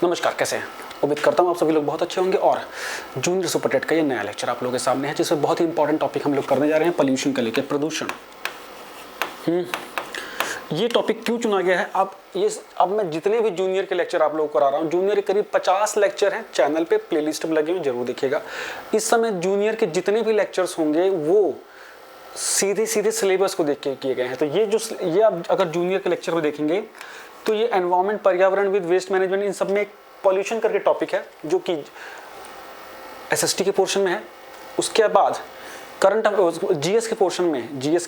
नमस्कार, कैसे हैं? उम्मीद करता हूँ आप सभी लोग बहुत अच्छे होंगे। और जूनियर सुपर टेट का ये नया लेक्चर आप लोगों के सामने है, जिसमें बहुत ही इंपॉर्टेंट टॉपिक हम लोग करने जा रहे हैं, पोल्यूशन का लेकर प्रदूषण। ये टॉपिक क्यों चुना गया है? अब मैं जितने भी जूनियर के लेक्चर आप लोगों को करा रहा हूँ, जूनियर के करीब 50 लेक्चर हैं चैनल पे, प्लेलिस्ट में लगे हुए, जरूर देखिएगा। इस समय जूनियर के जितने भी लेक्चर्स होंगे वो सीधे सिलेबस को देख के किए गए हैं। तो ये आप अगर जूनियर के लेक्चर को देखेंगे तो ये एनवायरनमेंट, पर्यावरण विद वेस्ट मैनेजमेंट, इन सब में एक पॉल्यूशन करके टॉपिक है जो कि एसएसटी के पोर्शन में है। उसके बाद करंट जीएस के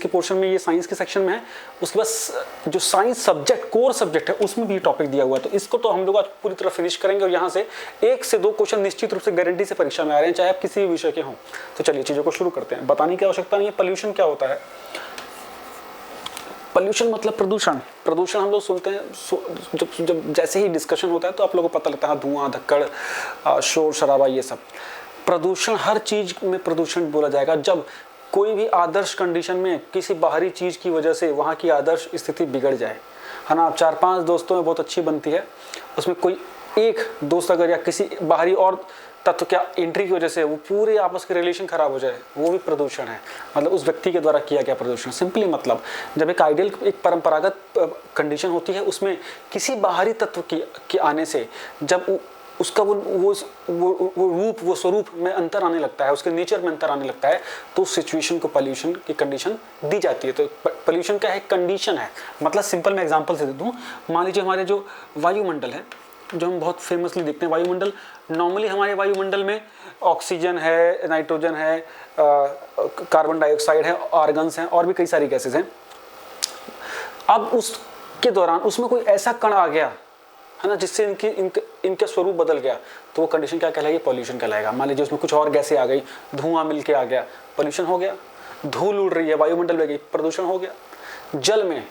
पोर्शन में ये साइंस के सेक्शन में है। उसके बाद जो साइंस सब्जेक्ट कोर सब्जेक्ट है उसमें भी टॉपिक दिया हुआ है। तो इसको तो हम लोग आज पूरी तरह फिनिश करेंगे और यहाँ से 1 से 2 क्वेश्चन निश्चित रूप से गारंटी से परीक्षा में आ रहे हैं, चाहे आप किसी भी विषय के हों। तो चलिए चीज़ों को शुरू करते हैं। बताने की आवश्यकता नहीं है पोल्यूशन क्या होता है। पोल्यूशन मतलब प्रदूषण हम लोग सुनते हैं जब जैसे ही डिस्कशन होता है तो आप लोगों को पता लगता है धुआं, धक्कड़, शोर शराबा, ये सब प्रदूषण। हर चीज में प्रदूषण बोला जाएगा जब कोई भी आदर्श कंडीशन में किसी बाहरी चीज की वजह से वहाँ की आदर्श स्थिति बिगड़ जाए, है ना। 4-5 दोस्तों में बहुत अच्छी बनती है, उसमें कोई एक दोस्त अगर या किसी बाहरी और तत्व क्या एंट्री की वजह से वो पूरे आपस के रिलेशन खराब हो जाए, वो भी प्रदूषण है। मतलब उस व्यक्ति के द्वारा किया गया प्रदूषण। सिंपली मतलब जब एक आइडियल, एक परंपरागत कंडीशन होती है, उसमें किसी बाहरी तत्व के आने से जब उसका वो रूप, वो स्वरूप में अंतर आने लगता है, उसके नेचर में अंतर आने लगता है, तो उस सिचुएशन को पोल्यूशन की कंडीशन दी जाती है। तो पोल्यूशन क्या है? कंडीशन है। मतलब सिंपल मैं एग्जांपल से दे दूं, मान लीजिए हमारे जो वायुमंडल है, जो हम बहुत फेमसली देखते हैं वायुमंडल, नॉर्मली हमारे वायुमंडल में ऑक्सीजन है, नाइट्रोजन है, कार्बन डाइऑक्साइड है, आर्गन्स हैं और भी कई सारी गैसेस हैं। अब उसके दौरान उसमें कोई ऐसा कण आ गया, है ना, जिससे इनका स्वरूप बदल गया, तो वो कंडीशन क्या कहलाएगी? पॉल्यूशन कहलाएगा। मान लीजिए उसमें कुछ और गैसें आ गई, धुआं मिलके आ गया, पॉल्यूशन हो गया। धूल उड़ रही है, वायुमंडल में गई, प्रदूषण हो गया। जल में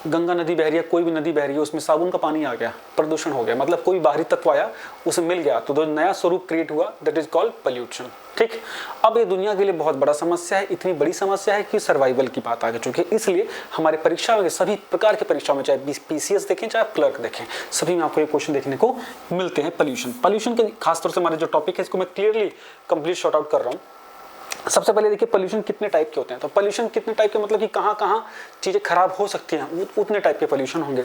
गंगा नदी बह रही है, कोई भी नदी बह रही है, उसमें साबुन का पानी आ गया, प्रदूषण हो गया। मतलब कोई बाहरी तत्व आया, उसे मिल गया, तो जो नया स्वरूप क्रिएट हुआ, दैट इज कॉल्ड पोल्यूशन। ठीक। अब ये दुनिया के लिए बहुत बड़ा समस्या है, इतनी बड़ी समस्या है कि सर्वाइवल की बात आ चुकी है। इसलिए हमारे परीक्षा में, सभी प्रकार की परीक्षा में, चाहे पीसीएस देखें चाहे क्लर्क देखें, सभी में आपको ये क्वेश्चन देखने को मिलते हैं। पोल्यूशन के खासतौर से हमारे जो टॉपिक है, इसको मैं क्लियरली कंप्लीट शॉर्ट आउट कर रहा हूँ। सबसे पहले देखिए पोल्यूशन कितने टाइप के होते हैं। तो पोल्यूशन कितने टाइप के मतलब कि कहाँ चीजें खराब हो सकती हैं, उतने टाइप के पोल्यूशन होंगे।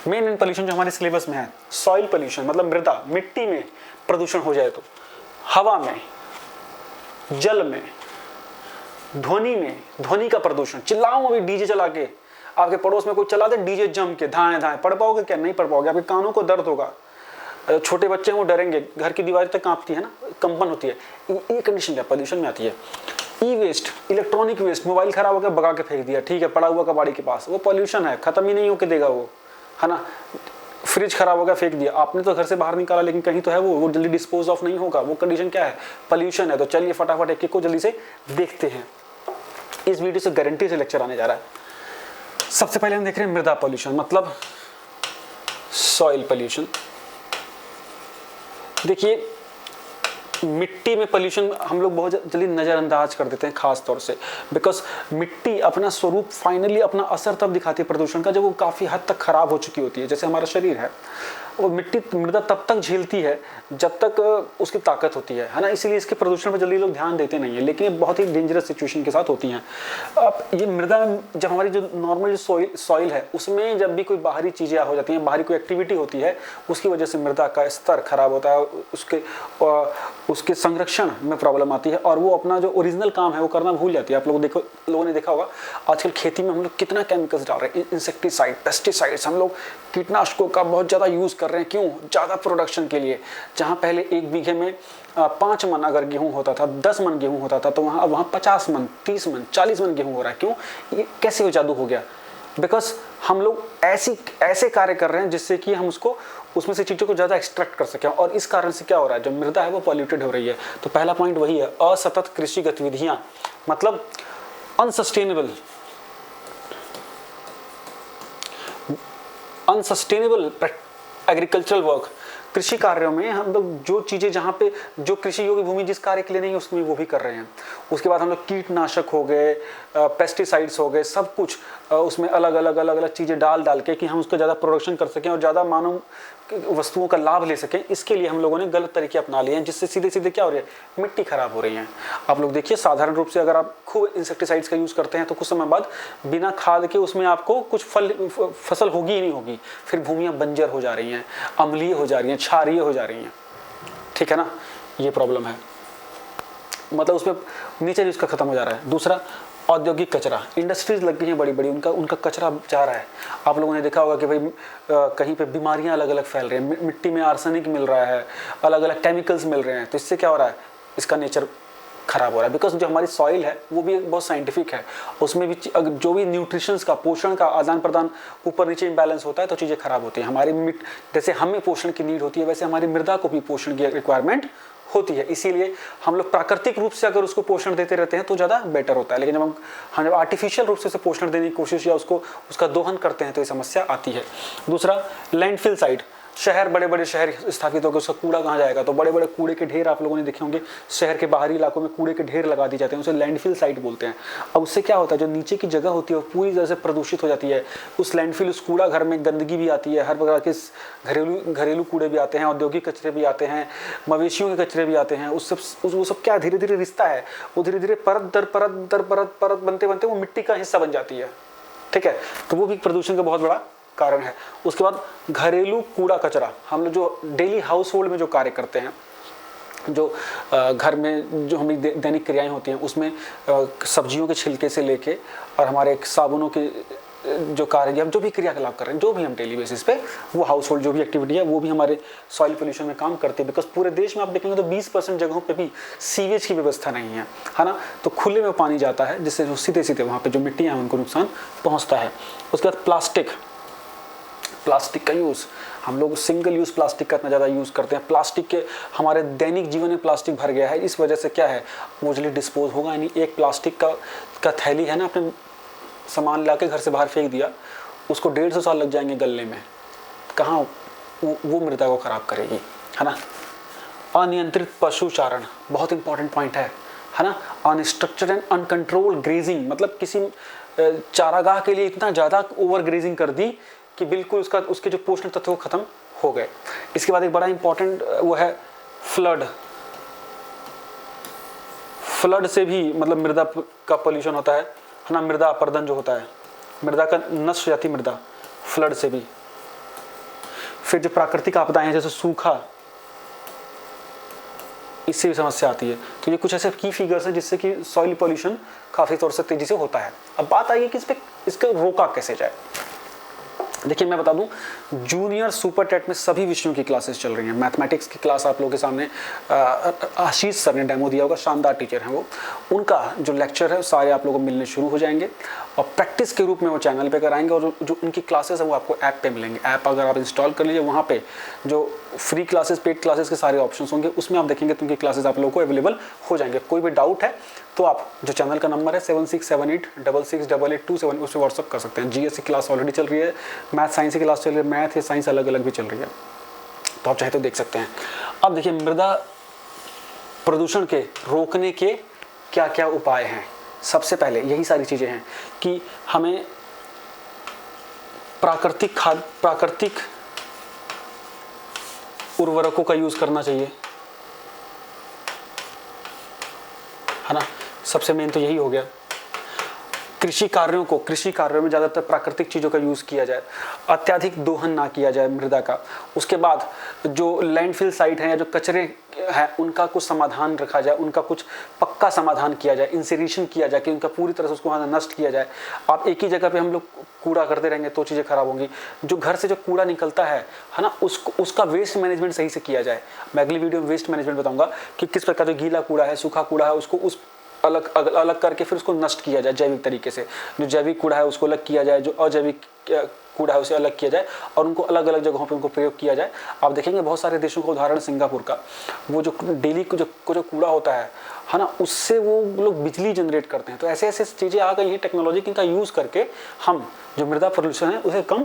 मेन पोल्यूशन जो हमारे सिलेबस में है, सॉइल पोल्यूशन मतलब मृदा, मिट्टी में प्रदूषण हो जाए तो, हवा में, जल में, ध्वनि में, ध्वनि का प्रदूषण। चिल्लाऊं अभी डीजे चला के, आपके पड़ोस में कोई चला दे डीजे जम के, धाएं धाएं, पढ़ पाओगे क्या? नहीं पढ़ पाओगे, आपके कानों को दर्द होगा। छोटे बच्चे हैं वो डरेंगे, घर की दीवार तक कांपती है ना, कंपन होती है। ये कंडीशन क्या पोल्यूशन में आती है। ई वेस्ट, इलेक्ट्रॉनिक वेस्ट, मोबाइल खराब हो गया भगा के फेंक दिया, ठीक है, पड़ा हुआ कबाड़ी के पास, वो पोल्यूशन है, खत्म ही नहीं होके देगा वो, है ना। फ्रिज खराब हो गया, फेंक दिया, आपने तो घर से बाहर निकाला लेकिन कहीं तो है वो जल्दी डिस्पोज ऑफ नहीं होगा, वो कंडीशन क्या है? पोल्यूशन है। तो चलिए फटाफट एक को जल्दी से देखते हैं। इस वीडियो से गारंटी से लेक्चर आने जा रहा है। सबसे पहले हम देख रहे हैं मृदा पोल्यूशन मतलब सॉइल पोल्यूशन। देखिए मिट्टी में पोल्यूशन हम लोग बहुत जल्दी नज़रअंदाज कर देते हैं, खास तौर से बिकॉज मिट्टी अपना स्वरूप फाइनली अपना असर तब दिखाती है प्रदूषण का जब वो काफ़ी हद तक खराब हो चुकी होती है। जैसे हमारा शरीर है, और मृदा तब तक झेलती है जब तक उसकी ताकत होती है ना। इसीलिए इसके प्रदूषण पर जल्दी लोग ध्यान देते नहीं है, लेकिन ये बहुत ही डेंजरस सिचुएशन के साथ होती हैं। अब ये मृदा जब हमारी जो नॉर्मल जो सॉइल है उसमें जब भी कोई बाहरी चीज़ें हो जाती हैं, बाहरी कोई एक्टिविटी होती है, उसकी वजह से मृदा का स्तर खराब होता है, उसके संरक्षण में प्रॉब्लम आती है और वो अपना जो ओरिजिनल काम है वो करना भूल जाती है। आप लोगों ने देखा होगा आजकल खेती में हम लोग कितना केमिकल्स डाल रहे हैं, इंसेक्टिसाइड, पेस्टिसाइड्स, हम लोग कीटनाशकों का बहुत ज़्यादा यूज़ कर रहे हैं। क्यों? ज़्यादा प्रोडक्शन के लिए। जहाँ पहले 1 बीघे में 5 मन अगर गेहूं होता था, 10 मन गेहूं होता था, तो वहाँ 50 मन, 30 मन, 40 मन गेहूं हो रहा है। क्यों? ये कैसे वो जादू हो गया? बिकॉज हम लोग ऐसे कार्य कर रहे हैं जिससे कि हम उसमें से चीज़ों को ज़्यादा एक्सट्रैक्ट कर सकें, और इस कारण से क्या हो रहा है, जो मृदा है वो पॉल्यूटेड हो रही है। तो पहला पॉइंट वही है, असतत कृषि गतिविधियाँ मतलब अनसस्टेनेबल एग्रीकल्चरल वर्क, कृषि कार्यों में हम लोग जो चीज़ें जहाँ पे जो कृषि योग्य भूमि जिस कार्य के लिए नहीं है उसमें वो भी कर रहे हैं। उसके बाद हम लोग कीटनाशक हो गए, पेस्टिसाइड्स हो गए, सब कुछ उसमें अलग अलग चीज़ें डाल के कि हम उसका ज़्यादा प्रोडक्शन कर सकें और ज़्यादा मानव वस्तुओं का लाभ ले सकें, इसके लिए हम लोगों ने गलत तरीके अपना लिए हैं, जिससे सीधे सीधे क्या हो रही है, मिट्टी खराब हो रही है। आप लोग देखिए साधारण रूप से अगर आप खूब इंसेक्टिसाइड्स का यूज़ करते हैं तो कुछ समय बाद बिना खाद के उसमें आपको कुछ फसल होगी ही नहीं होगी, फिर भूमियाँ बंजर हो जा रही हैं, अम्लीय हो जा रही हैं, क्षारीय हो जा रही हैं, ठीक है ना, ये प्रॉब्लम है। मतलब उसमें नेचर उसका खत्म हो जा रहा है। दूसरा, औद्योगिक कचरा, इंडस्ट्रीज लग गई हैं बड़ी बड़ी, उनका कचरा जा रहा है। आप लोगों ने देखा होगा कि भाई कहीं पे बीमारियां अलग अलग फैल रही हैं, मिट्टी में आर्सेनिक मिल रहा है, अलग अलग केमिकल्स मिल रहे हैं, तो इससे क्या हो रहा है, इसका नेचर खराब हो रहा है। बिकॉज जो हमारी सॉइल है वो भी बहुत साइंटिफिक है, उसमें भी जो भी न्यूट्रिशंस का, पोषण का आदान प्रदान ऊपर नीचे इम्बैलेंस होता है तो चीज़ें खराब होती हैं। हमारी जैसे हमें पोषण की नीड होती है वैसे हमारी मृदा को भी पोषण की रिक्वायरमेंट होती है, इसीलिए हम लोग प्राकृतिक रूप से अगर उसको पोषण देते रहते हैं तो ज़्यादा बेटर होता है। लेकिन जब आर्टिफिशियल रूप से उसे पोषण देने की कोशिश या उसका दोहन करते हैं तो ये समस्या आती है। दूसरा, लैंडफिल साइट, शहर, बड़े बड़े शहर स्थापित हो गए, उसका कूड़ा कहाँ जाएगा, तो बड़े बड़े कूड़े के ढेर आप लोगों ने देखे होंगे, शहर के बाहरी इलाकों में कूड़े के ढेर लगा दिए जाते हैं, उसे लैंडफिल साइट बोलते हैं। अब उससे क्या होता है, जो नीचे की जगह होती है वो पूरी तरह से प्रदूषित हो जाती है। उस लैंडफिल, उस कूड़ा घर में गंदगी भी आती है, हर प्रकार के घरेलू कूड़े भी आते हैं, औद्योगिक कचरे भी आते हैं, मवेशियों के कचरे भी आते हैं। वो सब क्या धीरे धीरे रिश्ता है, वो धीरे धीरे परत दर परत बनते बनते वो मिट्टी का हिस्सा बन जाती है, ठीक है। तो वो भी प्रदूषण का बहुत बड़ा कारण है। उसके बाद घरेलू कूड़ा कचरा, हम लोग जो डेली हाउस होल्ड में जो कार्य करते हैं, जो घर में जो हमारी दैनिक क्रियाएं होती हैं, उसमें सब्जियों के छिलके से लेके और हमारे साबुनों के जो कार्य, हम जो भी क्रियाकलाप कर रहे हैं, जो भी हम डेली बेसिस पे, वो हाउस होल्ड जो भी एक्टिविटी है वो भी हमारे सॉइल पोल्यूशन में काम करती है। बिकॉज पूरे देश में आप देखेंगे तो 20% जगहों पे भी सीवेज की व्यवस्था नहीं है ना, तो खुले में पानी जाता है जिससे जो सीधे सीधे वहाँ पे जो मिट्टियाँ हैं उनको नुकसान पहुँचता है। उसके बाद प्लास्टिक का यूज़, हम लोग सिंगल यूज़ प्लास्टिक का इतना ज़्यादा यूज़ करते हैं। प्लास्टिक के हमारे दैनिक जीवन में प्लास्टिक भर गया है, इस वजह से क्या है, वो जल्दी डिस्पोज होगा, यानी एक प्लास्टिक का थैली है ना, आपने सामान ला के घर से बाहर फेंक दिया, उसको 150 साल लग जाएंगे गलने में, कहाँ वो मृदा को ख़राब करेगी, है ना। अनियंत्रित पशुचारण बहुत इंपॉर्टेंट पॉइंट है ना। अनस्ट्रक्चर्ड एंड अनकंट्रोल्ड ग्रेजिंग, मतलब किसी चारागाह के लिए इतना ज़्यादा ओवर ग्रेजिंग कर दी कि बिल्कुल उसके जो पोषण तत्व वो खत्म हो गए। इसके बाद एक बड़ा इंपॉर्टेंट वो है फ्लड से भी मतलब मृदा का पोल्यूशन होता है ना, मृदा अपरदन जो होता है, मृदा का नष्ट हो जाती मृदा फ्लड से भी। फिर जो प्राकृतिक आपदाएं हैं जैसे सूखा, इससे भी समस्या आती है। तो ये कुछ ऐसे की फिगर्स हैं जिससे कि सॉइल पोल्यूशन काफ़ी तौर से तेजी से होता है। अब बात आई कि इसको रोका कैसे जाए। देखिए मैं बता दूं, जूनियर सुपर टेट में सभी विषयों की क्लासेस चल रही हैं। मैथमेटिक्स की क्लास आप लोगों के सामने आशीष सर ने डेमो दिया होगा, शानदार टीचर हैं वो, उनका जो लेक्चर है सारे आप लोगों को मिलने शुरू हो जाएंगे और प्रैक्टिस के रूप में वो चैनल पे कराएंगे, और जो उनकी क्लासेस है वो आपको ऐप पे मिलेंगे। ऐप अगर आप इंस्टॉल कर लीजिए, वहाँ पे जो फ्री क्लासेस, पेड क्लासेस के सारे ऑप्शंस होंगे, उसमें आप देखेंगे तो उनकी क्लासेस आप लोगों को अवेलेबल हो जाएंगे। कोई भी डाउट है तो आप जो चैनल का नंबर है 7678668827 उस पर व्हाट्सअप कर सकते हैं। जीएस की क्लास ऑलरेडी चल रही है, मैथ साइंस की क्लास चल रही है, मैथ या साइंस अलग अलग भी चल रही है, तो आप चाहे तो देख सकते हैं। अब देखिए मृदा प्रदूषण के रोकने के क्या क्या उपाय हैं। सबसे पहले यही सारी चीज़ें हैं कि हमें प्राकृतिक उर्वरकों का यूज़ करना चाहिए, है ना। सबसे मेन तो यही हो गया। कृषि कार्यों में ज़्यादातर प्राकृतिक चीज़ों का यूज़ किया जाए, अत्यधिक दोहन ना किया जाए मृदा का। उसके बाद जो लैंडफिल साइट हैं या जो कचरे हैं उनका कुछ समाधान रखा जाए, उनका कुछ पक्का समाधान किया जाए, इंसिनेशन किया जाए कि उनका पूरी तरह से उसको वहाँ नष्ट किया जाए। आप एक ही जगह पे हम लोग कूड़ा करते रहेंगे तो चीज़ें खराब होंगी। जो घर से जो कूड़ा निकलता है ना, उसका वेस्ट मैनेजमेंट सही से किया जाए। मैं अगली वीडियो में वेस्ट मैनेजमेंट बताऊँगा कि किस प्रकार जो गीला कूड़ा है, सूखा कूड़ा है, उसको उस अलग करके फिर उसको नष्ट किया जाए जैविक तरीके से। जो जैविक कूड़ा है उसको अलग किया जाए, जो अजैविक कूड़ा है उसे अलग किया जाए, और उनको अलग अलग जगहों पे उनको प्रयोग किया जाए। आप देखेंगे बहुत सारे देशों का उदाहरण सिंगापुर का, वो जो डेली जो कूड़ा होता है ना, उससे वो लोग बिजली जनरेट करते हैं। तो ऐसे ऐसे चीज़ें आ गई हैं टेक्नोलॉजी, इनका यूज़ करके हम जो मृदा प्रदूषण है उसे कम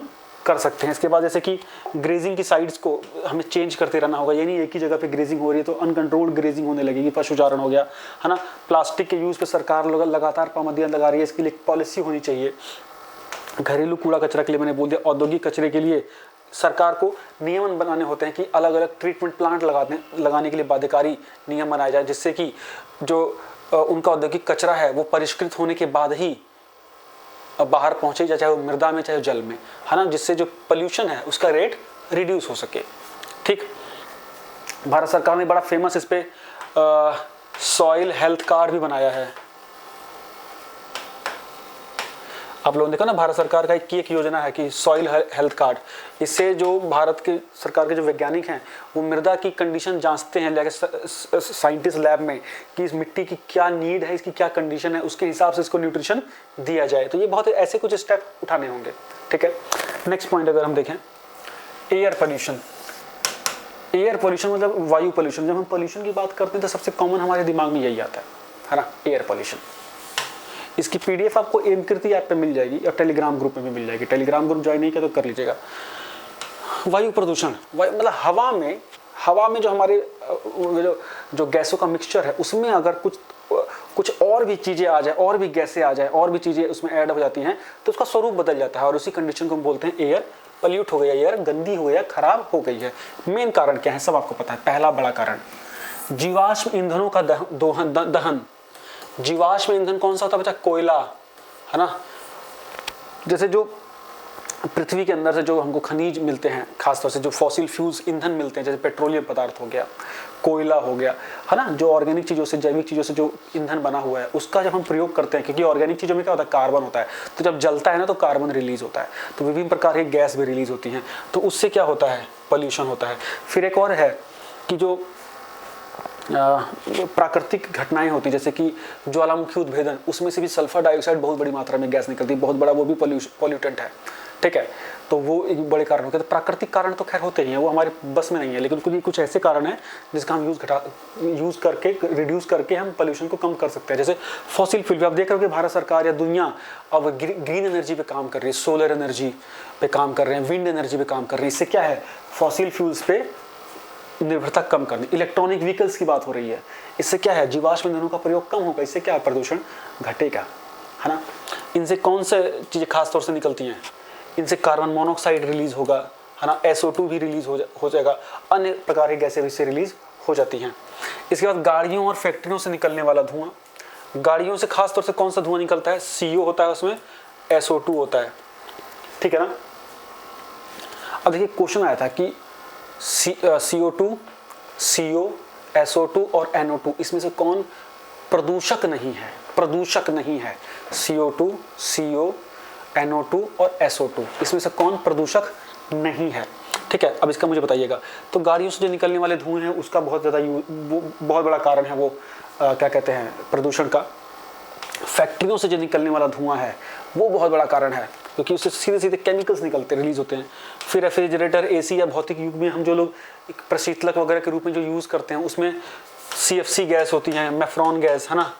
कर सकते हैं। इसके बाद जैसे कि ग्रेजिंग की साइड्स को हमें चेंज करते रहना होगा, ये नहीं एक ही जगह पे ग्रेजिंग हो रही है तो अनकंट्रोल्ड ग्रेजिंग होने लगेगी, पशुचारण हो गया, है ना। प्लास्टिक के यूज़ पे सरकार लगातार पाबंदियाँ लगा रही है, इसके लिए एक पॉलिसी होनी चाहिए। घरेलू कूड़ा कचरा के लिए मैंने बोल दिया, औद्योगिक कचरे के लिए सरकार को नियमन बनाने होते हैं कि अलग अलग ट्रीटमेंट प्लांट लगाने के लिए बाध्यकारी नियम बनाए जाए, जिससे कि जो उनका औद्योगिक कचरा है वो परिष्कृत होने के बाद ही बाहर पहुंचे, चाहे वो मृदा में चाहे जल में, है ना, जिससे जो पोल्यूशन है उसका रेट रिड्यूस हो सके। ठीक, भारत सरकार ने बड़ा फेमस इस पे सॉइल हेल्थ कार्ड भी बनाया है। आप लोगों ने देखा ना, भारत सरकार का एक योजना है कि सॉइल हेल्थ कार्ड। इससे जो भारत के सरकार के जो वैज्ञानिक हैं वो मृदा की कंडीशन जांचते हैं लेके साइंटिस्ट लैब में कि इस मिट्टी की क्या नीड है, इसकी क्या कंडीशन है, उसके हिसाब से इसको न्यूट्रिशन दिया जाए। तो ये बहुत ऐसे कुछ स्टेप उठाने होंगे। ठीक है, नेक्स्ट पॉइंट अगर हम देखें, एयर पोल्यूशन। एयर पोल्यूशन मतलब वायु पोल्यूशन। जब हम पोल्यूशन की बात करते हैं तो सबसे कॉमन हमारे दिमाग में यही आता है ना, एयर पोल्यूशन। इसकी पीडीएफ आपको एमकृति ऐप पे मिल जाएगी और टेलीग्राम ग्रुप में भी मिल जाएगी। टेलीग्राम ग्रुप ज्वाइन नहीं किया तो कर लीजिएगा। वायु प्रदूषण, मतलब हवा में जो हमारे जो गैसों का मिक्सचर है उसमें अगर कुछ और भी चीज़ें आ जाए, और भी गैसें आ जाए, और भी चीज़ें उसमें ऐड हो जाती हैं तो उसका स्वरूप बदल जाता है और उसी कंडीशन को हम बोलते हैं एयर पल्यूट हो गया, एयर गंदी हो गया, खराब हो गई है। मेन कारण क्या है सब आपको पता है। पहला बड़ा कारण जीवाश्म ईंधनों का दहन। जीवाश्म ईंधन कौन सा होता है बच्चा? कोयला, है ना। जैसे जो पृथ्वी के अंदर से जो हमको खनिज मिलते हैं, खासतौर से जो फॉसिल फ्यूल्स ईंधन मिलते हैं, जैसे पेट्रोलियम पदार्थ हो गया, कोयला हो गया, है ना, जो ऑर्गेनिक चीज़ों से, जैविक चीज़ों से जो ईंधन बना हुआ है उसका जब हम प्रयोग करते हैं, क्योंकि ऑर्गेनिक चीज़ों में क्या होता है, कार्बन होता है, तो जब जलता है ना तो कार्बन रिलीज होता है, तो विभिन्न प्रकार की गैस भी रिलीज होती हैं, तो उससे क्या होता है, पॉल्यूशन होता है। फिर एक और है कि जो प्राकृतिक घटनाएं होती जैसे कि ज्वालामुखी उद्भेदन, उसमें से भी सल्फर डाइऑक्साइड बहुत बड़ी मात्रा में गैस निकलती है, बहुत बड़ा वो भी पॉल्यूटेंट है। ठीक है, तो वो एक बड़े कारण होते हैं। तो प्राकृतिक कारण तो खैर होते ही हैं, वो हमारे बस में नहीं है, लेकिन कुछ ऐसे कारण हैं जिसका हम यूज़ करके रिड्यूस करके हम पोल्यूशन को कम कर सकते हैं। जैसे फॉसिल फ्यूल, आप देख रहे हो कि भारत सरकार या दुनिया अब ग्रीन एनर्जी पे काम कर रही है, सोलर एनर्जी पे काम कर रहे हैं, विंड एनर्जी पे काम कर रही है। इससे क्या है, फॉसिल फ्यूल्स पे निर्भरता कम करनी। इलेक्ट्रॉनिक व्हीकल्स की बात हो रही है, इससे क्या है, जीवाश्म ईंधनों का प्रयोग कम होगा, इससे क्या है, प्रदूषण घटेगा, है ना। इनसे कौन से चीज़ें खास तौर से निकलती हैं, इनसे कार्बन मोनोऑक्साइड रिलीज होगा, है ना, SO2 भी रिलीज हो जाएगा, अन्य प्रकार की गैसें भी से रिलीज हो जाती हैं। इसके बाद गाड़ियों और फैक्ट्रियों से निकलने वाला धुआं। गाड़ियों से खास तौर से कौन सा धुआं निकलता है, CO होता है, उसमें SO2 होता है। ठीक है ना। अब देखिए क्वेश्चन आया था कि CO2, CO, SO2 और NO2 इसमें से कौन प्रदूषक नहीं है, प्रदूषक नहीं है। CO2, CO, NO2 और SO2 इसमें से कौन प्रदूषक नहीं है। ठीक है, अब इसका मुझे बताइएगा। तो गाड़ियों से जो निकलने वाले धुएं हैं उसका बहुत बड़ा कारण है वो क्या कहते हैं, प्रदूषण का। फैक्ट्रियों से जो निकलने वाला धुआं है वो बहुत बड़ा कारण है, क्योंकि उससे सीधे सीधे केमिकल्स निकलते रिलीज होते हैं। फिर रेफ्रिजरेटर, AC या भौतिक युग में हम जो लोग एक प्रशीतलक वगैरह के रूप में जो यूज़ करते हैं उसमें CFC गैस होती है, मेफ्रॉन गैस, है ना,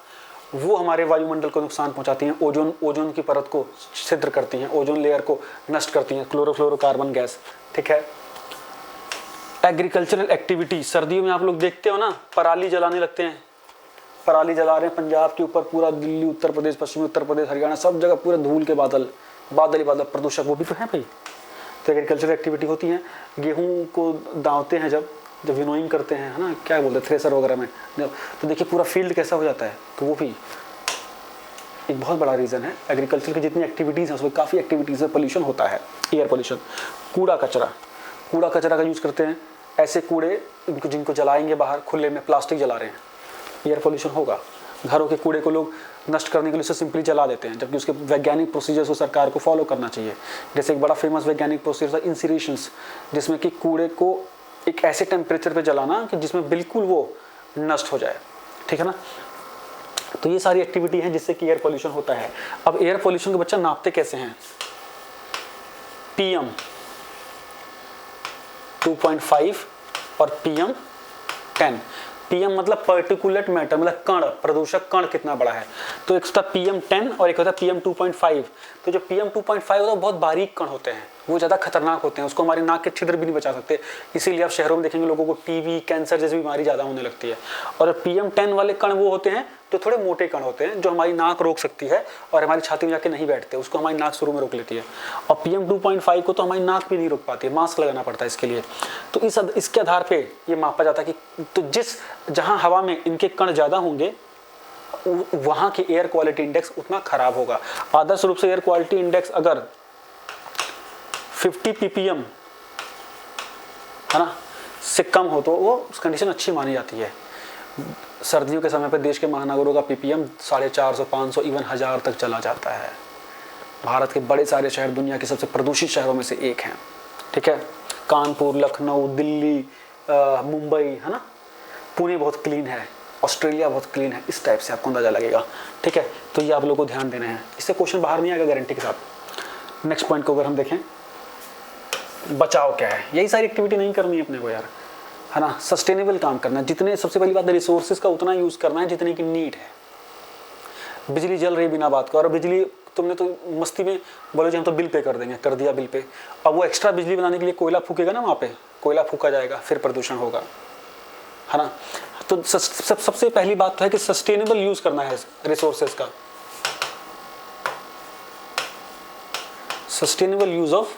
वो हमारे वायुमंडल को नुकसान पहुंचाती हैं। ओजोन की परत को छिद्र करती हैं, ओजोन लेयर को नष्ट करती हैं, क्लोरोफ्लोरोकार्बन गैस। ठीक है। एग्रीकल्चरल एक्टिविटी, सर्दियों में आप लोग देखते हो ना, पराली जलाने लगते हैं, पराली जला रहे हैं पंजाब के ऊपर, पूरा दिल्ली, उत्तर प्रदेश, पश्चिमी उत्तर प्रदेश, हरियाणा, सब जगह पूरे धूल के बादल ही बादल, प्रदूषक वो भी तो है भाई। तो एग्रीकल्चरल एक्टिविटी होती है। गेहूं को दावते हैं जब विनोइंग करते हैं, है ना, क्या बोलते हैं, थ्रेसर वगैरह में, तो देखिए पूरा फील्ड कैसा हो जाता है। तो वो भी एक बहुत बड़ा रीज़न है। एग्रीकल्चर की जितनी एक्टिविटीज़ हैं उसमें काफ़ी एक्टिविटीज़ में पोल्यूशन होता है, एयर पोल्यूशन। कूड़ा कचरा का यूज़ करते हैं, ऐसे कूड़े जिनको जलाएंगे बाहर खुले में, प्लास्टिक जला रहे हैं, एयर पोल्यूशन होगा। घरों के कूड़े को लोग नष्ट करने के लिए उसे सिंपली जला देते हैं, जबकि उसके वैज्ञानिक प्रोसीजर्स को सरकार को फॉलो करना चाहिए। जैसे एक बड़ा फेमस वैज्ञानिक प्रोसीजर था इंसिनेरेशंस, जिसमें कि कूड़े को एक ऐसे टेम्परेचर पे जलाना कि जिसमें बिल्कुल वो नष्ट हो जाए। ठीक है ना। तो ये सारी एक्टिविटी है जिससे कि एयर पोल्यूशन होता है। अब एयर पोल्यूशन के बच्चा नापते कैसे हैं, PM 2.5 और PM 10। PM मतलब पर्टिकुलेट मैटर, मतलब कण, प्रदूषक कण कितना बड़ा है। तो एक होता है PM10 और एक होता है PM2.5। तो जो PM2.5 होता है बहुत बारीक कण होते हैं, वो ज़्यादा खतरनाक होते हैं, उसको हमारी नाक के छिद्र भी नहीं बचा सकते। इसीलिए आप शहरों में देखेंगे लोगों को टीबी, कैंसर जैसी बीमारी ज़्यादा होने लगती है। और PM10 वाले कण वो होते हैं जो थोड़े मोटे कण होते हैं, जो हमारी नाक रोक सकती है और हमारी छाती में जाके नहीं बैठते, उसको हमारी नाक शुरू में रोक लेती है। और PM2.5 को तो हमारी नाक भी नहीं रोक पाती है, मास्क लगाना पड़ता है इसके लिए। तो इसके आधार पे ये मापा जाता है कि तो जहाँ हवा में इनके कण ज़्यादा होंगे वहाँ की एयर क्वालिटी इंडेक्स उतना खराब होगा। आदर्श रूप से एयर क्वालिटी इंडेक्स अगर 50 ppm है ना से कम हो तो वो कंडीशन अच्छी मानी जाती है। सर्दियों के समय पर देश के महानगरों का ppm 450, 500, इवन 1000 तक चला जाता है। भारत के बड़े सारे शहर दुनिया के सबसे प्रदूषित शहरों में से एक हैं, ठीक है। कानपुर, लखनऊ, दिल्ली, मुंबई, है ना, पुणे बहुत क्लीन है, ऑस्ट्रेलिया बहुत क्लीन है, इस टाइप से आपको अंदाजा लगेगा, ठीक है। तो ये आप लोगों को ध्यान देने हैं, इससे क्वेश्चन बाहर नहीं आएगा गारंटी के साथ। नेक्स्ट पॉइंट को अगर हम देखें, बचाव क्या है, यही सारी एक्टिविटी नहीं करनी है अपने को यार, है ना। सस्टेनेबल काम करना है, जितने, सबसे पहली बात रिसोर्सेज का उतना यूज़ करना है जितने की नीड है। बिजली जल रही बिना बात का, और बिजली तुमने तो मस्ती में बोलो जी हम तो बिल पे कर देंगे, कर दिया बिल पे। अब वो एक्स्ट्रा बिजली बनाने के लिए कोयला फूकेगा ना, वहाँ पे कोयला फूका जाएगा, फिर प्रदूषण होगा, है ना। तो सबसे पहली बात तो है कि सस्टेनेबल यूज़ करना है रिसोर्सेज का, सस्टेनेबल यूज़ ऑफ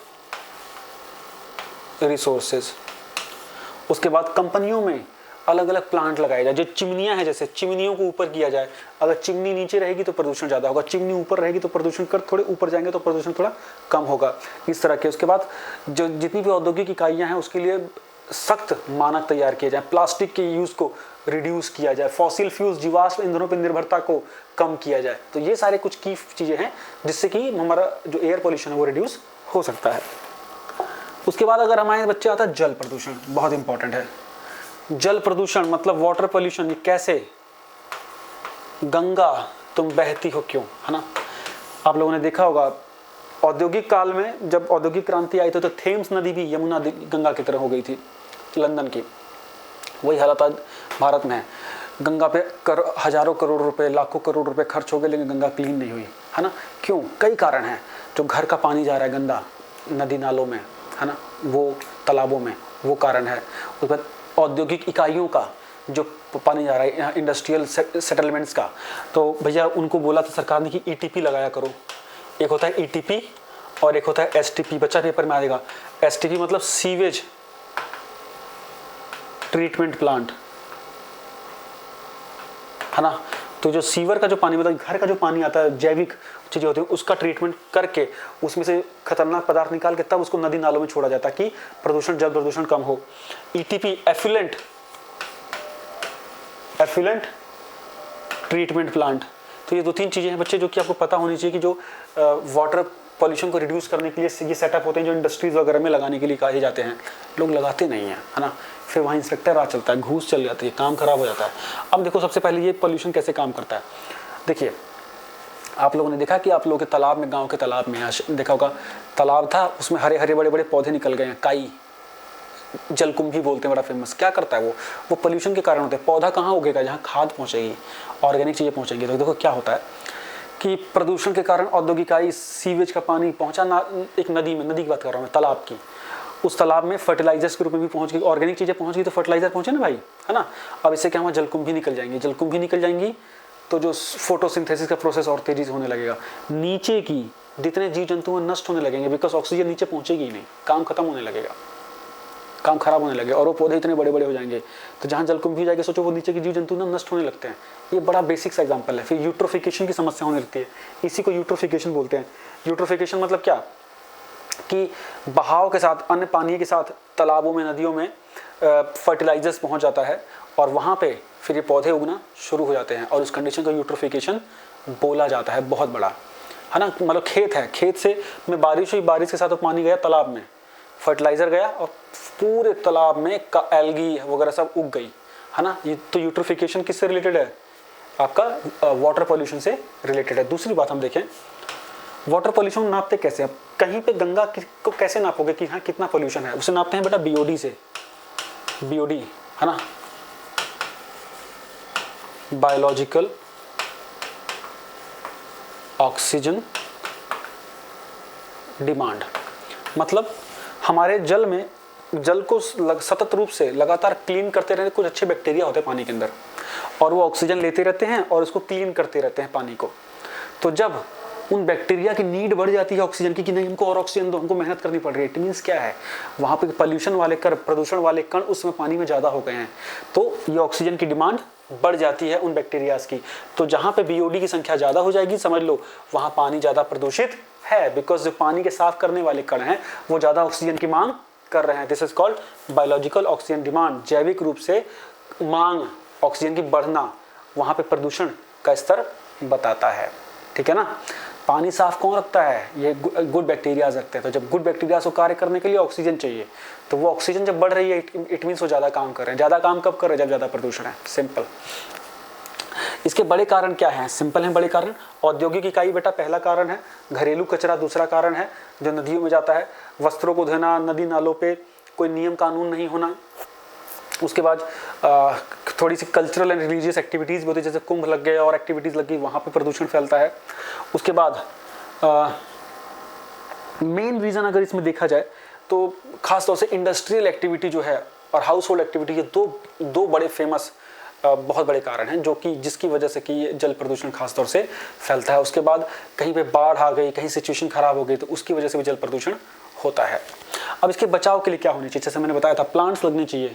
रिसोर्सेज। उसके बाद कंपनियों में अलग अलग प्लांट लगाए जाए, जो चिमनियाँ हैं जैसे चिमनियों को ऊपर किया जाए। अगर चिमनी नीचे रहेगी तो प्रदूषण ज़्यादा होगा, चिमनी ऊपर रहेगी तो प्रदूषण कर थोड़े ऊपर जाएंगे तो प्रदूषण थोड़ा कम होगा, इस तरह के। उसके बाद जो जितनी भी औद्योगिक इकाइयाँ हैं उसके लिए सख्त मानक तैयार किए जाए, प्लास्टिक के यूज़ को रिड्यूस किया जाए, फॉसिल फ्यूल्स जीवाश्म ईंधनों पर निर्भरता को कम किया जाए। तो ये सारे कुछ की चीज़ें हैं जिससे कि हमारा जो एयर पॉल्यूशन है वो रिड्यूस हो सकता है। उसके बाद अगर हमारे बच्चे आता है जल प्रदूषण, बहुत इंपॉर्टेंट है। जल प्रदूषण मतलब वाटर पोल्यूशन, ये कैसे, गंगा तुम बहती हो क्यों, है ना। आप लोगों ने देखा होगा औद्योगिक काल में जब औद्योगिक क्रांति आई थी तो थेम्स नदी भी यमुना गंगा की तरह हो गई थी लंदन की। वही हालत आज भारत में है, गंगा पे हजारों करोड़ रुपए, लाखों करोड़ रुपए खर्च हो गए लेकिन गंगा क्लीन नहीं हुई, है ना। क्यों, कई कारण हैं। जो घर का पानी जा रहा है गंदा नदी नालों में, है ना, वो तालाबों में, वो कारण है। उसके बाद औद्योगिक इकाइयों का जो पानी जा रहा है यहाँ इंडस्ट्रियल सेटलमेंट्स का, तो भैया उनको बोला था सरकार ने कि ETP लगाया करो। एक होता है ETP और एक होता है STP, बच्चा पेपर में आएगा। STP मतलब सीवेज ट्रीटमेंट प्लांट, है ना। तो जो सीवर का जो पानी, मतलब घर का जो पानी आता है, जैविक चीज़ें होती हैं, उसका ट्रीटमेंट करके उसमें से खतरनाक पदार्थ निकाल के तब उसको नदी नालों में छोड़ा जाता है कि प्रदूषण, जल प्रदूषण कम हो। ETP effluent treatment plant. तो ये 2-3 चीज़ें हैं बच्चे जो कि आपको पता होनी चाहिए कि जो वाटर पॉल्यूशन को रिड्यूस करने के लिए ये सेटअप होते हैं, जो इंडस्ट्रीज वगैरह में लगाने के लिए कहे जाते हैं, लोग लगाते नहीं हैं, है ना। फिर वहाँ इंस्पेक्टर आ चलता है, घूस चल जाती है, काम खराब हो जाता है। अब देखो सबसे पहले ये पॉल्यूशन कैसे काम करता है। देखिए आप लोगों ने देखा कि आप लोगों के तालाब में, गांव के तालाब में देखा होगा, तालाब था उसमें हरे हरे बड़े बड़े पौधे निकल गए हैं, काई, जलकुंभी बोलते हैं, बड़ा फेमस। क्या करता है वो पॉल्यूशन के कारण होता है। पौधा कहाँ उगेगा, जहाँ खाद पहुँचेगी, ऑर्गेनिक चीज़ें पहुँचेंगी। तो देखो क्या होता है कि प्रदूषण के कारण औद्योगिक इकाई, सीवेज का पानी पहुँचा ना एक नदी में, नदी की बात कर रहा हूँ मैं, तालाब की, उस तालाब में फर्टिलाइजर्स के रूप में भी पहुँच गई, ऑर्गेनिक चीज़ें पहुँच गई तो फर्टिलाइजर पहुँचे ना भाई, है ना। अब इससे क्या हुआ, जलकुंभी निकल जाएंगी, जलकुंभी निकल जाएंगी तो जो फोटोसिंथेसिस का प्रोसेस और तेजी से होने लगेगा, नीचे की जितने जीव जंतु हैं नष्ट होने लगेंगे, बिकॉज ऑक्सीजन नीचे पहुँचेगी ही नहीं, काम खत्म होने लगेगा, काम खराब होने लगे और वो पौधे इतने बड़े बड़े हो जाएंगे। तो जहाँ जलकुंभी जाएगी सोचो वो नीचे के जीव जंतु ना नष्ट होने लगते हैं। ये बड़ा बेसिक सा एग्जांपल है। फिर यूट्रोफिकेशन की समस्या होने लगती है, इसी को यूट्रोफिकेशन बोलते हैं। यूट्रोफिकेशन मतलब क्या कि बहाव के साथ, अन्य पानी के साथ तालाबों में, नदियों में फर्टिलाइजर्स पहुँच जाता है और वहाँ पर फिर ये पौधे उगना शुरू हो जाते हैं और उस कंडीशन का यूट्रोफिकेशन बोला जाता है, बहुत बड़ा, है ना। मतलब खेत है, खेत से में बारिश हुई, बारिश के साथ पानी गया तालाब में, फर्टिलाइजर गया और पूरे तालाब में का एल्गी वगैरह सब उग गई, है ना। ये तो यूट्रोफिकेशन किससे रिलेटेड है, आपका वाटर पॉल्यूशन से रिलेटेड है। दूसरी बात हम देखें, वाटर पॉल्यूशन नापते कैसे, आप कहीं पे गंगा को कैसे नापोगे कि हाँ कितना पॉल्यूशन है, उसे नापते हैं बेटा BOD से, BOD, है ना, बायोलॉजिकल ऑक्सीजन डिमांड। मतलब हमारे जल में, जल को सतत रूप से लगातार क्लीन करते रहने, कुछ अच्छे बैक्टीरिया होते हैं पानी के अंदर और वो ऑक्सीजन लेते रहते हैं और उसको क्लीन करते रहते हैं पानी को। तो जब उन बैक्टीरिया की नीड बढ़ जाती है ऑक्सीजन की कि नहीं हमको और ऑक्सीजन दो, हमको मेहनत करनी पड़ रही है, इट मीन्स क्या है, वहाँ पे पॉल्यूशन वाले प्रदूषण वाले कण उस समय पानी में ज़्यादा हो गए हैं, तो ये ऑक्सीजन की डिमांड बढ़ जाती है उन बैक्टीरियाज की। तो जहाँ पे बीओडी की संख्या ज़्यादा हो जाएगी, समझ लो वहाँ पानी ज़्यादा प्रदूषित है, बिकॉज जो पानी के साफ करने वाले कण हैं वो ज़्यादा ऑक्सीजन की मांग कर रहे हैं। This is called biological oxygen demand. जैविक रूप से मांग, ऑक्सीजन की बढ़ना, वहाँ पे प्रदूषण का स्तर बताता है। ठीक है ना। पानी साफ कौन रखता है, ये गुड बैक्टीरियाज रखते हैं। तो जब गुड बैक्टीरियाज को कार्य करने के लिए ऑक्सीजन चाहिए, तो वो ऑक्सीजन जब बढ़ रही है इट मीन्स वो ज़्यादा काम कर रहे हैं। ज़्यादा काम कब कर रहे हैं, जब ज़्यादा प्रदूषण है। सिंपल। इसके बड़े कारण क्या हैं, सिंपल हैं बड़े कारण। औद्योगिक इकाई बेटा पहला कारण है, घरेलू कचरा दूसरा कारण है जो नदियों में जाता है, वस्त्रों को धोना, नदी नालों पे कोई नियम कानून नहीं होना। उसके बाद थोड़ी सी कल्चरल एंड रिलीजियस एक्टिविटीज़ भी होती है, जैसे कुंभ लग गए और एक्टिविटीज़ लग गई, वहाँ पे प्रदूषण फैलता है। उसके बाद मेन रीज़न अगर इसमें देखा जाए तो खास तौर से इंडस्ट्रियल एक्टिविटी जो है और हाउस होल्ड एक्टिविटी, ये दो बड़े फेमस बहुत बड़े कारण हैं जो कि जिसकी वजह से कि ये जल प्रदूषण खास तौर से फैलता है। उसके बाद कहीं पे बाढ़ आ गई, कहीं सिचुएशन खराब हो गई, तो उसकी वजह से भी जल प्रदूषण होता है। अब इसके बचाव के लिए क्या होनी चाहिए, जैसे मैंने बताया था प्लांट्स लगने चाहिए,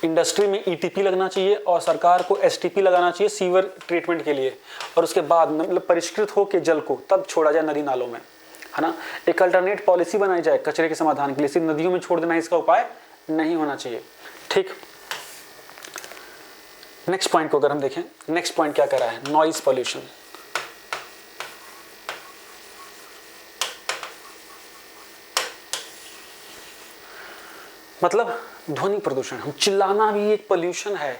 इंडस्ट्री में ईटीपी लगना चाहिए और सरकार को एसटीपी लगाना चाहिए सीवर ट्रीटमेंट के लिए, और उसके बाद मतलब परिष्कृत हो के जल को तब छोड़ा जाए नदी नालों में, है ना। एक अल्टरनेट पॉलिसी बनाई जाए कचरे के समाधान के लिए, सिर्फ नदियों में छोड़ देना इसका उपाय नहीं होना चाहिए। ठीक। नेक्स्ट पॉइंट को अगर हम देखें, नेक्स्ट पॉइंट क्या कह रहा है, नॉइज पॉल्यूशन। मतलब ध्वनि प्रदूषण। हम चिल्लाना भी एक पोल्यूशन है।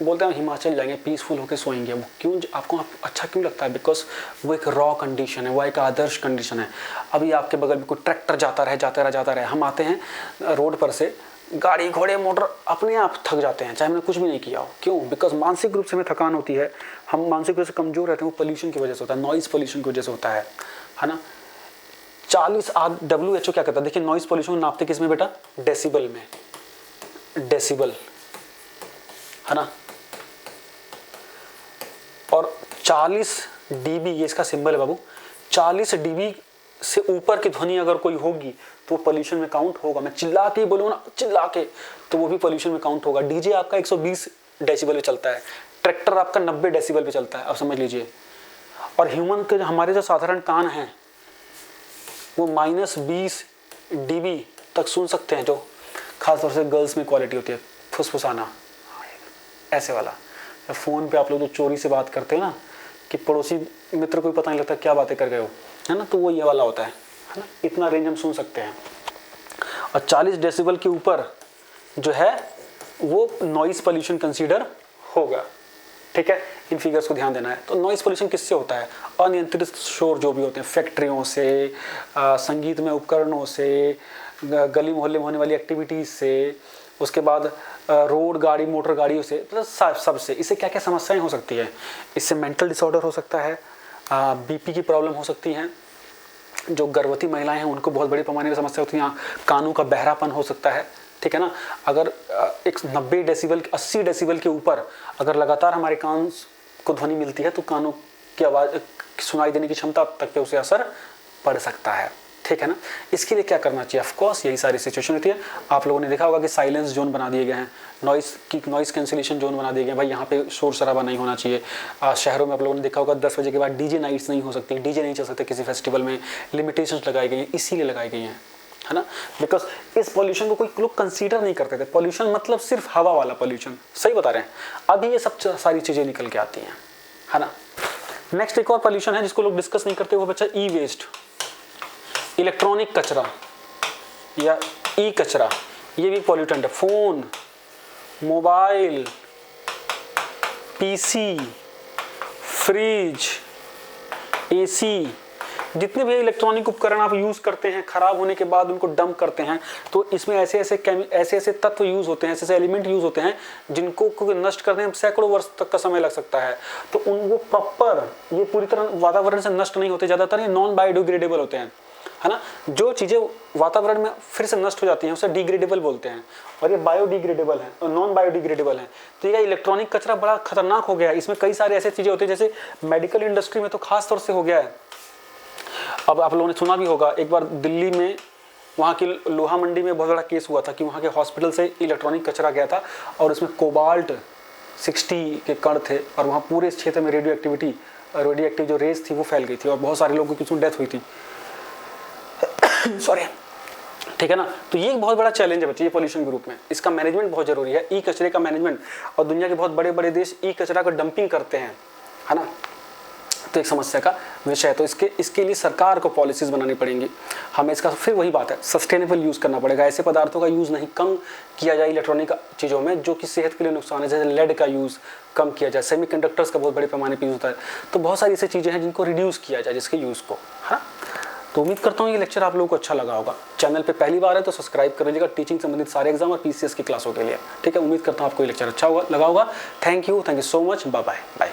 बोलते हैं हिमाचल जाएंगे पीसफुल होकर सोएंगे, वो क्यों आपको अच्छा क्यों लगता है, बिकॉज वो एक रॉ कंडीशन है, वो एक आदर्श कंडीशन है। अभी आपके बगल में कोई ट्रैक्टर जाता रहे, हम आते हैं रोड पर से, गाड़ी घोड़े मोटर अपने आप थक जाते हैं चाहे हमने कुछ भी नहीं किया हो। क्यों, बिकॉज मानसिक रूप से हमें थकान होती है, हम मानसिक रूप से कमजोर रहते हैं, वो पोल्यूशन की वजह से होता है, नॉइज पोल्यूशन की वजह से होता है ना। 40 WHO क्या कहता है, देखिए नॉइज पोल्यूशन नापते किस में बेटा, डेसिबल में, डेसिबल, है ना। और 40 dB ये इसका सिंबल है बाबू, 40 dB से ऊपर की ध्वनि अगर कोई होगी तो पोल्यूशन में काउंट होगा। मैं चिल्ला के बोलूँ ना, चिल्ला के, तो वो भी पोल्यूशन में काउंट होगा। डीजे आपका 120 डेसिबल पे चलता है, ट्रैक्टर आपका 90 डेसिबल पे चलता है, अब समझ लीजिए। और ह्यूमन के हमारे जो साधारण कान हैं वो -20 dB तक सुन सकते हैं, जो खासतौर से गर्ल्स में क्वालिटी होती है, फुसफुसाना ऐसे वाला। फ़ोन पे आप लोग जो चोरी से बात करते हैं ना, कि पड़ोसी मित्र को भी पता नहीं लगता क्या बातें कर गए हो, है ना, तो वो ये वाला होता है ना, इतना रेंज हम सुन सकते हैं। और 40 डेसिबल के ऊपर जो है वो नॉइज़ पोल्यूशन कंसीडर होगा। ठीक है, इन फिगर्स को ध्यान देना है। तो नॉइज़ पोल्यूशन किससे होता है, अनियंत्रित शोर जो भी होते हैं, फैक्ट्रियों से, संगीत में उपकरणों से, गली मोहल्ले में होने वाली एक्टिविटीज़ से, उसके बाद रोड गाड़ी मोटर गाड़ियों से, मतलब सब से। इससे क्या क्या समस्याएं हो सकती है, इससे मेंटल डिसऑर्डर हो सकता है, बीपी की प्रॉब्लम हो सकती है, जो गर्भवती महिलाएं हैं उनको बहुत बड़ी पैमाने में समस्या होती है, कानों का बहरापन हो सकता है। ठीक है ना। अगर एक 90 डेसिबल 80 डेसिबल के ऊपर अगर लगातार हमारे कान को ध्वनि मिलती है तो कानों की आवाज़ सुनाई देने की क्षमता तक पे उसे असर पड़ सकता है। ठीक है ना। इसके लिए क्या करना चाहिए, ऑफकोर्स यही सारी सिचुएशन होती है। आप लोगों ने देखा होगा कि साइलेंस जोन बना दिए गए हैं, नॉइस कैंसिलेशन जोन बना दिए गए हैं, भाई यहाँ पे शोर शराबा नहीं होना चाहिए। शहरों में आप लोगों ने देखा होगा 10 बजे के बाद डीजे नाइट्स नहीं हो सकती, डीजे नहीं चल सकते किसी फेस्टिवल में, लिमिटेशंस लगाई गई हैं, इसीलिए लगाई गई हैं, है ना। बिकॉज इस पॉल्यूशन को कोई लोग कंसीडर नहीं करते थे। पॉल्यूशन मतलब सिर्फ हवा वाला पॉल्यूशन, सही बता रहे हैं। अभी ये सब सारी चीज़ें निकल के आती हैं, है ना। नेक्स्ट एक और पॉल्यूशन है जिसको लोग डिस्कस नहीं करते, वो बच्चा ई वेस्ट, इलेक्ट्रॉनिक कचरा या ई कचरा, ये भी पॉल्यूटेंट है। Phone, mobile, PC, fridge, AC, जितने भी इलेक्ट्रॉनिक उपकरण आप यूज़ करते हैं, ख़राब होने के बाद उनको डंप करते हैं, तो इसमें ऐसे ऐसे तत्व यूज़ होते हैं, ऐसे ऐसे एलिमेंट यूज़ होते हैं जिनको नष्ट करने में सैकड़ों वर्ष तक का समय लग सकता है। तो वो प्रॉपर ये पूरी तरह वातावरण से नष्ट नहीं होते, ज़्यादातर ये नॉन बायोडिग्रेडेबल होते हैं, है ना। जो चीज़ें वातावरण में फिर से नष्ट हो जाती हैं उसे डिग्रेडेबल बोलते हैं, और ये बायोडिग्रेडेबल है और नॉन बायोडिग्रेडेबल है। तो ये इलेक्ट्रॉनिक कचरा बड़ा खतरनाक हो गया है। इसमें कई सारे ऐसे चीज़ें होती हैं, जैसे मेडिकल इंडस्ट्री में तो खास तौर से हो गया है। अब आप लोगों ने सुना भी होगा, एक बार दिल्ली में वहाँ की लोहा मंडी में बहुत बड़ा केस हुआ था कि वहाँ के हॉस्पिटल से इलेक्ट्रॉनिक कचरा गया था और उसमें कोबाल्ट 60 के कण थे, और वहाँ पूरे इस क्षेत्र में रेडियो एक्टिव जो रेस थी वो फैल गई थी और बहुत सारे लोगों की उसमें डेथ हुई थी। सॉरी, ठीक है ना। तो ये एक बहुत बड़ा चैलेंज है बच्चे, ये पोल्यूशन के रूप में। इसका मैनेजमेंट बहुत जरूरी है, ई कचरे का मैनेजमेंट। और दुनिया के बहुत बड़े बड़े देश ई कचरा का डंपिंग करते हैं, है ना। तो एक समस्या का विषय है। तो इसके लिए सरकार को पॉलिसीज बनानी पड़ेंगी। हमें इसका फिर वही बात है, सस्टेनेबल यूज़ करना पड़ेगा। ऐसे पदार्थों का यूज़ नहीं कम किया जाए इलेक्ट्रॉनिक चीज़ों में जो कि सेहत के लिए नुकसान है, जैसे लेड का यूज़ कम किया जाए, सेमीकंडक्टर्स का बहुत बड़े पैमाने पर यूज़ होता है। तो बहुत सारी ऐसी चीज़ें हैं जिनको रिड्यूस किया जाए, जिसके यूज़ को, है। तो उम्मीद करता हूँ ये लेक्चर आप लोगों को अच्छा लगा होगा। चैनल पे पहली बार है तो सब्सक्राइब कर लीजिएगा टीचिंग संबंधित सारे एग्जाम और पीसीएस की क्लासों के लिए, ठीक है। उम्मीद करता हूँ आपको ये लेक्चर अच्छा लगा होगा। Thank you so much, bye bye.